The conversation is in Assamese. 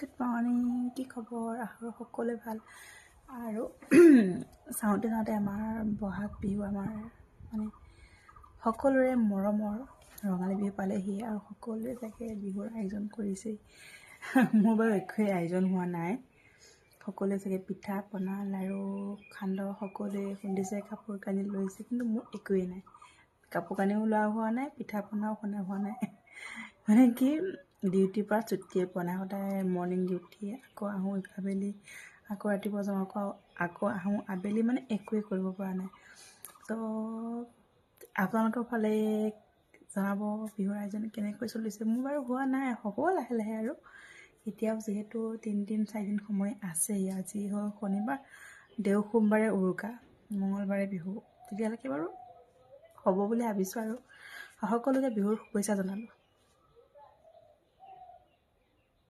গুড মৰ্ণিং, কি খবৰ? আশা সকলোৱে ভাল। আৰু চাওঁতে চাওঁতে আমাৰ বহাগ বিহু আমাৰ মানে সকলোৰে মৰমৰ ৰঙালী বিহু পালেহি আৰু সকলোৱে চাগে বিহুৰ আয়োজন কৰিছেই। মোৰ বাৰু একোৱেই আয়োজন হোৱা নাই। সকলোৱে চাগে পিঠা পনা লাড়ু সান্দহ সকলোৱে খুন্দিছে, কাপোৰ কানি লৈছে, কিন্তু মোৰ একোৱেই নাই। কাপোৰ কানিও লোৱা হোৱা নাই, পিঠা পনাও খুন্দা হোৱা নাই। মানে কি ডিউটিৰ পৰা ছুটিয়ে পোৱা নাই। সদায় মৰ্ণিং ডিউটি, আকৌ আহোঁ আবেলি, আকৌ ৰাতিপুৱা যাওঁ, আকৌ আহোঁ আবেলি, মানে একোৱেই কৰিব পৰা নাই। ত' আপোনালোকৰ ফালে জনাব বিহুৰ আয়োজন কেনেকৈ চলিছে। মোৰ বাৰু হোৱা নাই, হ'ব লাহে লাহে আৰু। এতিয়াও যিহেতু 3 4 সময় আছেই। আজি হ'ল শনিবাৰ, সোমবাৰে উৰুকা, মঙলবাৰে বিহু। তেতিয়ালৈকে বাৰু হ'ব বুলি ভাবিছোঁ আৰু সকলোকে বিহুৰ শুভেচ্ছা জনালোঁ।